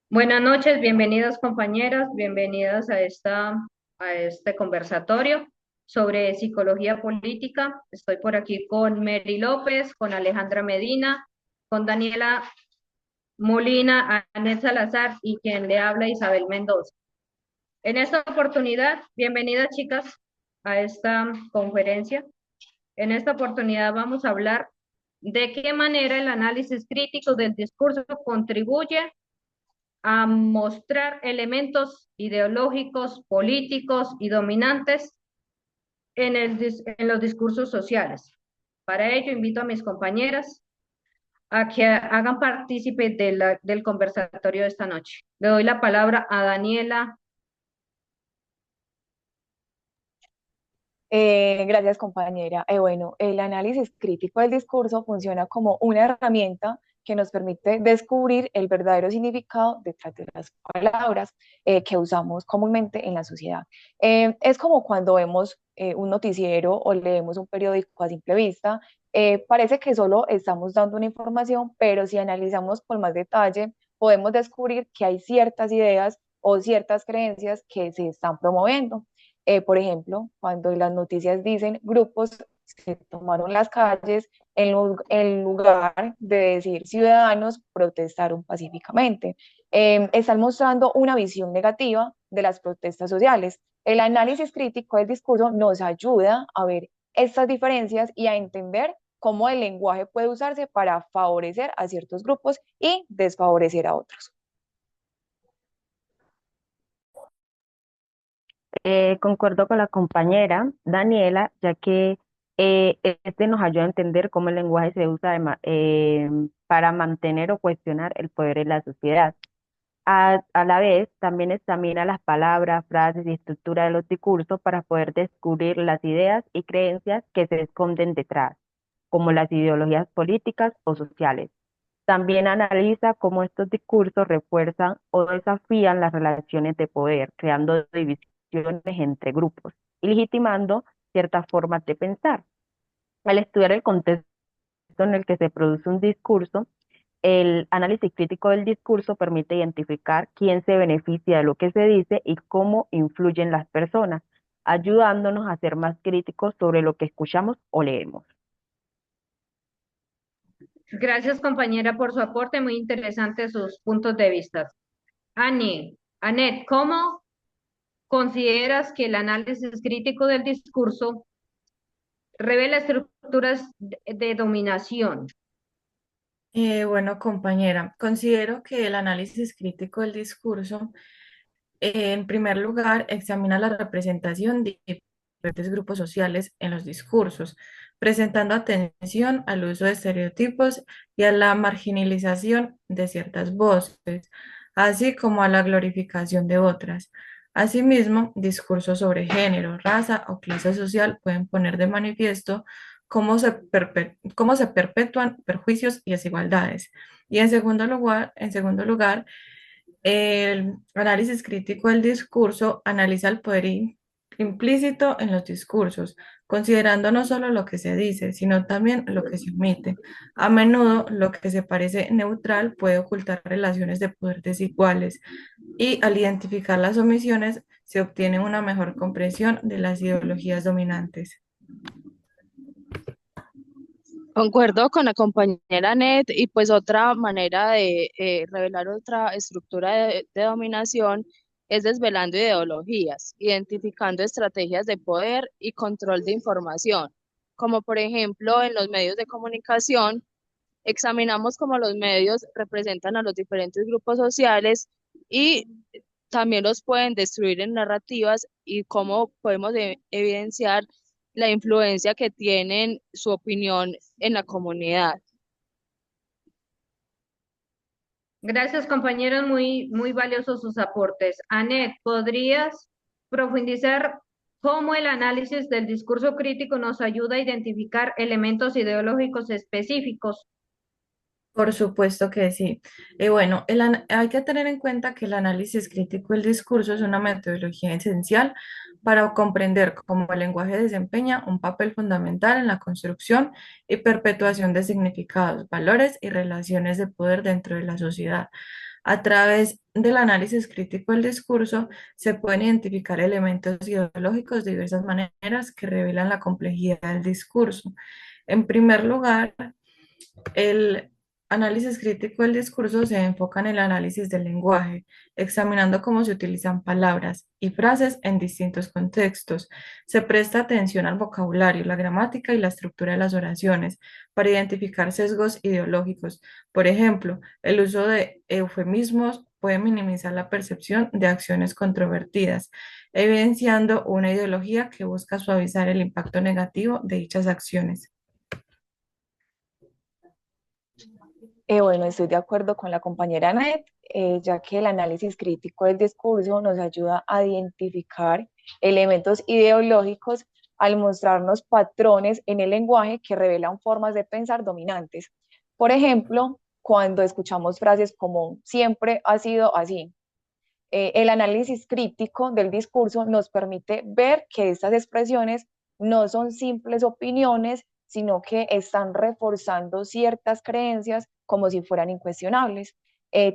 Buenas noches, bienvenidas compañeras, bienvenidas a este conversatorio sobre psicología política. Estoy por aquí con Mary López, con Alejandra Medina, con Daniela Molina, Anet Salazar y quien le habla Isabel Mendoza. En esta oportunidad, bienvenidas chicas a esta conferencia. En esta oportunidad vamos a hablar de qué manera el análisis crítico del discurso contribuye a mostrar elementos ideológicos, políticos y dominantes en los discursos sociales. Para ello, invito a mis compañeras a que hagan partícipe del conversatorio de esta noche. Le doy la palabra a Daniela. Gracias, compañera. Bueno, el análisis crítico del discurso funciona como una herramienta que nos permite descubrir el verdadero significado detrás de las palabras que usamos comúnmente en la sociedad. Es como cuando vemos un noticiero o leemos un periódico a simple vista. Parece que solo estamos dando una información, pero si analizamos con más detalle, podemos descubrir que hay ciertas ideas o ciertas creencias que se están promoviendo. Por ejemplo, cuando las noticias dicen grupos se tomaron las calles, en lugar de decir ciudadanos protestaron pacíficamente. Están mostrando una visión negativa de las protestas sociales. El análisis crítico del discurso nos ayuda a ver estas diferencias y a entender cómo el lenguaje puede usarse para favorecer a ciertos grupos y desfavorecer a otros. Concuerdo con la compañera Daniela, ya que este nos ayuda a entender cómo el lenguaje se usa para mantener o cuestionar el poder en la sociedad. A la vez, también examina las palabras, frases y estructura de los discursos para poder descubrir las ideas y creencias que se esconden detrás, como las ideologías políticas o sociales. También analiza cómo estos discursos refuerzan o desafían las relaciones de poder, creando divisiones entre grupos y legitimando ciertas formas de pensar. Al estudiar el contexto en el que se produce un discurso, el análisis crítico del discurso permite identificar quién se beneficia de lo que se dice y cómo influyen las personas, ayudándonos a ser más críticos sobre lo que escuchamos o leemos. Gracias compañera por su aporte, muy interesante sus puntos de vista. Anet, ¿cómo consideras que el análisis crítico del discurso revela estructuras de dominación? Bueno, compañera, considero que el análisis crítico del discurso, en primer lugar, examina la representación de diferentes grupos sociales en los discursos, presentando atención al uso de estereotipos y a la marginalización de ciertas voces, así como a la glorificación de otras. Asimismo, discursos sobre género, raza o clase social pueden poner de manifiesto cómo se perpetúan perjuicios y desigualdades. Y en segundo lugar, el análisis crítico del discurso analiza el poder implícito en los discursos, considerando no solo lo que se dice, sino también lo que se omite. A menudo, lo que se parece neutral puede ocultar relaciones de poder desiguales y al identificar las omisiones se obtiene una mejor comprensión de las ideologías dominantes. Concuerdo con la compañera Net y pues otra manera de revelar otra estructura de dominación es desvelando ideologías, identificando estrategias de poder y control de información, como por ejemplo en los medios de comunicación, examinamos cómo los medios representan a los diferentes grupos sociales y también los pueden destruir en narrativas y cómo podemos evidenciar la influencia que tienen su opinión en la comunidad. Gracias, compañeros, muy valiosos sus aportes. Anet, ¿podrías profundizar cómo el análisis del discurso crítico nos ayuda a identificar elementos ideológicos específicos? Por supuesto que sí. Bueno, hay que tener en cuenta que el análisis crítico del discurso es una metodología esencial para comprender cómo el lenguaje desempeña un papel fundamental en la construcción y perpetuación de significados, valores y relaciones de poder dentro de la sociedad. A través del análisis crítico del discurso se pueden identificar elementos ideológicos de diversas maneras que revelan la complejidad del discurso. En primer lugar, el análisis crítico del discurso se enfoca en el análisis del lenguaje, examinando cómo se utilizan palabras y frases en distintos contextos. Se presta atención al vocabulario, la gramática y la estructura de las oraciones para identificar sesgos ideológicos. Por ejemplo, el uso de eufemismos puede minimizar la percepción de acciones controvertidas, evidenciando una ideología que busca suavizar el impacto negativo de dichas acciones. Bueno, estoy de acuerdo con la compañera Net, ya que el análisis crítico del discurso nos ayuda a identificar elementos ideológicos al mostrarnos patrones en el lenguaje que revelan formas de pensar dominantes. Por ejemplo, cuando escuchamos frases como siempre ha sido así, el análisis crítico del discurso nos permite ver que estas expresiones no son simples opiniones, sino que están reforzando ciertas creencias como si fueran incuestionables.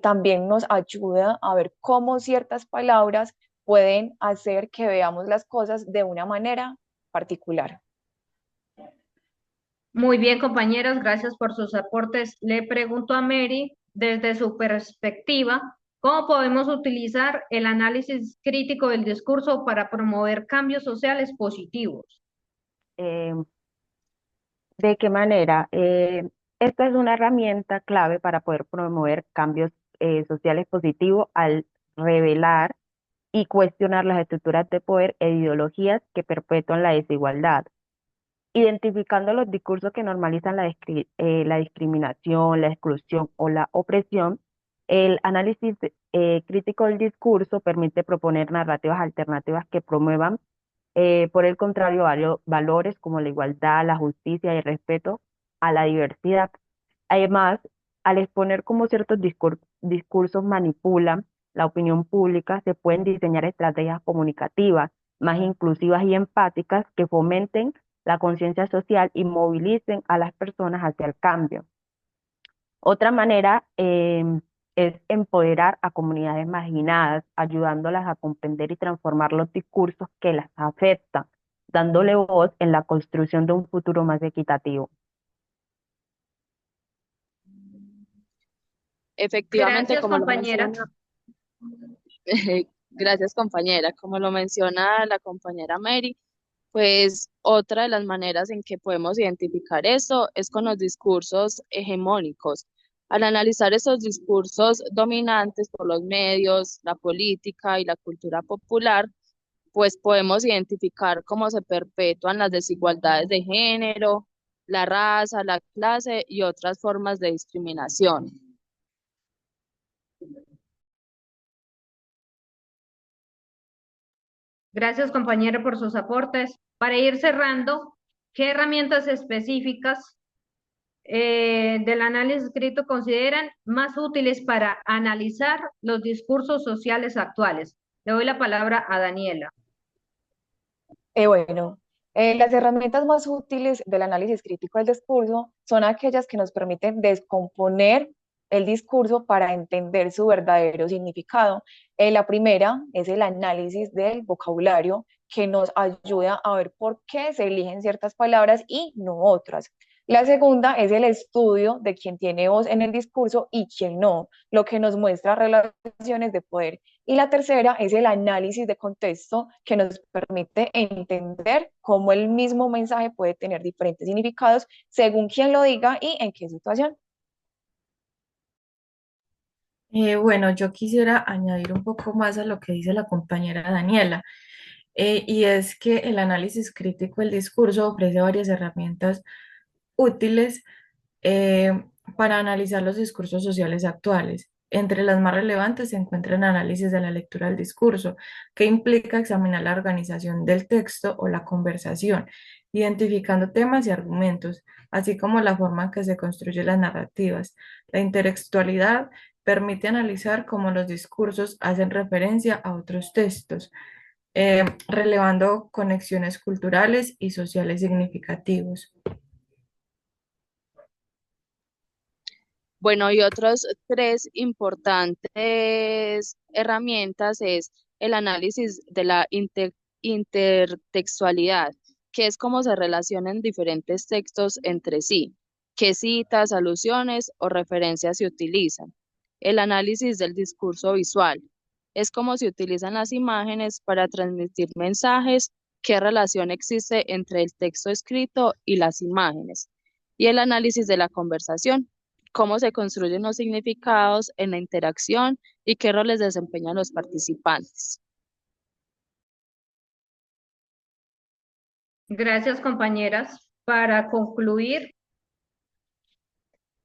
También nos ayuda a ver cómo ciertas palabras pueden hacer que veamos las cosas de una manera particular. Muy bien, compañeros, gracias por sus aportes. Le pregunto a Mary, desde su perspectiva, ¿cómo podemos utilizar el análisis crítico del discurso para promover cambios sociales positivos? Eh, ¿De qué manera? Esta es una herramienta clave para poder promover cambios sociales positivos al revelar y cuestionar las estructuras de poder e ideologías que perpetúan la desigualdad, identificando los discursos que normalizan la discriminación, la exclusión o la opresión. El análisis crítico del discurso permite proponer narrativas alternativas que promuevan, por el contrario, valores como la igualdad, la justicia y el respeto a la diversidad. Además, al exponer cómo ciertos discursos manipulan la opinión pública, se pueden diseñar estrategias comunicativas más inclusivas y empáticas que fomenten la conciencia social y movilicen a las personas hacia el cambio. Otra manera es empoderar a comunidades marginadas, ayudándolas a comprender y transformar los discursos que las afectan, dándole voz en la construcción de un futuro más equitativo. Efectivamente, Gracias, como lo compañera. menciona, gracias compañera, como lo menciona la compañera Mary, pues otra de las maneras en que podemos identificar eso es con los discursos hegemónicos. Al analizar esos discursos dominantes por los medios, la política y la cultura popular, pues podemos identificar cómo se perpetúan las desigualdades de género, la raza, la clase y otras formas de discriminación. Gracias, compañero, por sus aportes. Para ir cerrando, ¿qué herramientas específicas del análisis escrito consideran más útiles para analizar los discursos sociales actuales? Le doy la palabra a Daniela. Bueno, las herramientas más útiles del análisis crítico del discurso son aquellas que nos permiten descomponer el discurso para entender su verdadero significado. La primera es el análisis del vocabulario, que nos ayuda a ver por qué se eligen ciertas palabras y no otras. La segunda es el estudio de quién tiene voz en el discurso y quién no, lo que nos muestra relaciones de poder. Y la tercera es el análisis de contexto, que nos permite entender cómo el mismo mensaje puede tener diferentes significados según quién lo diga y en qué situación. Bueno, yo quisiera añadir un poco más a lo que dice la compañera Daniela, y es que el análisis crítico del discurso ofrece varias herramientas útiles para analizar los discursos sociales actuales. Entre las más relevantes se encuentra el análisis de la lectura del discurso, que implica examinar la organización del texto o la conversación. identificando temas y argumentos, así como la forma en que se construyen las narrativas. La intertextualidad permite analizar cómo los discursos hacen referencia a otros textos, relevando conexiones culturales y sociales significativos. Bueno, y otros tres importantes herramientas es el análisis de la intertextualidad, que es cómo se relacionan diferentes textos entre sí, qué citas, alusiones o referencias se utilizan. El análisis del discurso visual es cómo se utilizan las imágenes para transmitir mensajes, qué relación existe entre el texto escrito y las imágenes. Y el análisis de la conversación, cómo se construyen los significados en la interacción y qué roles desempeñan los participantes. Gracias, compañeras.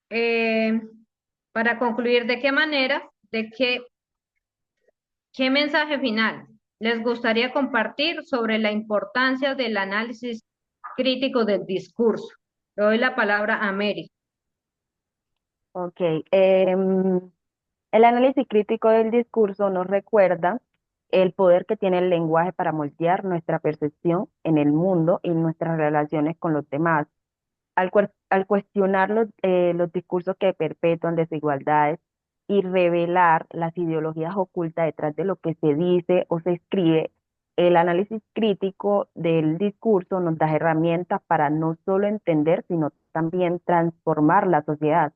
Eh, para concluir, ¿de qué manera, qué mensaje final les gustaría compartir sobre la importancia del análisis crítico del discurso? Le doy la palabra a Mary. Ok. El análisis crítico del discurso nos recuerda el poder que tiene el lenguaje para moldear nuestra percepción en el mundo y nuestras relaciones con los demás. Al cuestionar los discursos que perpetúan desigualdades y revelar las ideologías ocultas detrás de lo que se dice o se escribe, el análisis crítico del discurso nos da herramientas para no solo entender, sino también transformar la sociedad.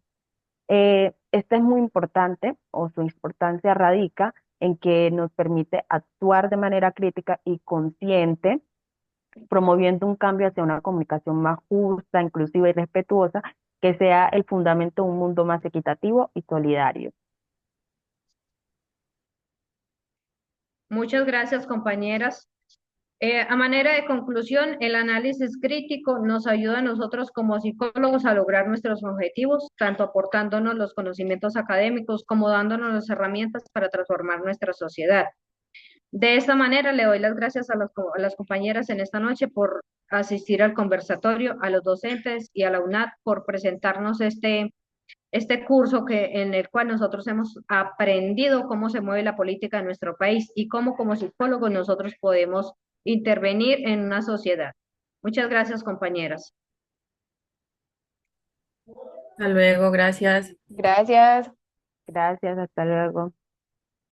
Esta es muy importante, o su importancia radica en que nos permite actuar de manera crítica y consciente, promoviendo un cambio hacia una comunicación más justa, inclusiva y respetuosa, que sea el fundamento de un mundo más equitativo y solidario. Muchas gracias, compañeras. A manera de conclusión, el análisis crítico nos ayuda a nosotros como psicólogos a lograr nuestros objetivos, tanto aportándonos los conocimientos académicos como dándonos las herramientas para transformar nuestra sociedad. De esta manera, le doy las gracias a las compañeras en esta noche por asistir al conversatorio, a los docentes y a la UNAD por presentarnos este curso en el cual nosotros hemos aprendido cómo se mueve la política en nuestro país y cómo como psicólogos nosotros podemos intervenir en una sociedad. Muchas gracias, compañeras. Hasta luego, gracias. Gracias. Gracias, hasta luego.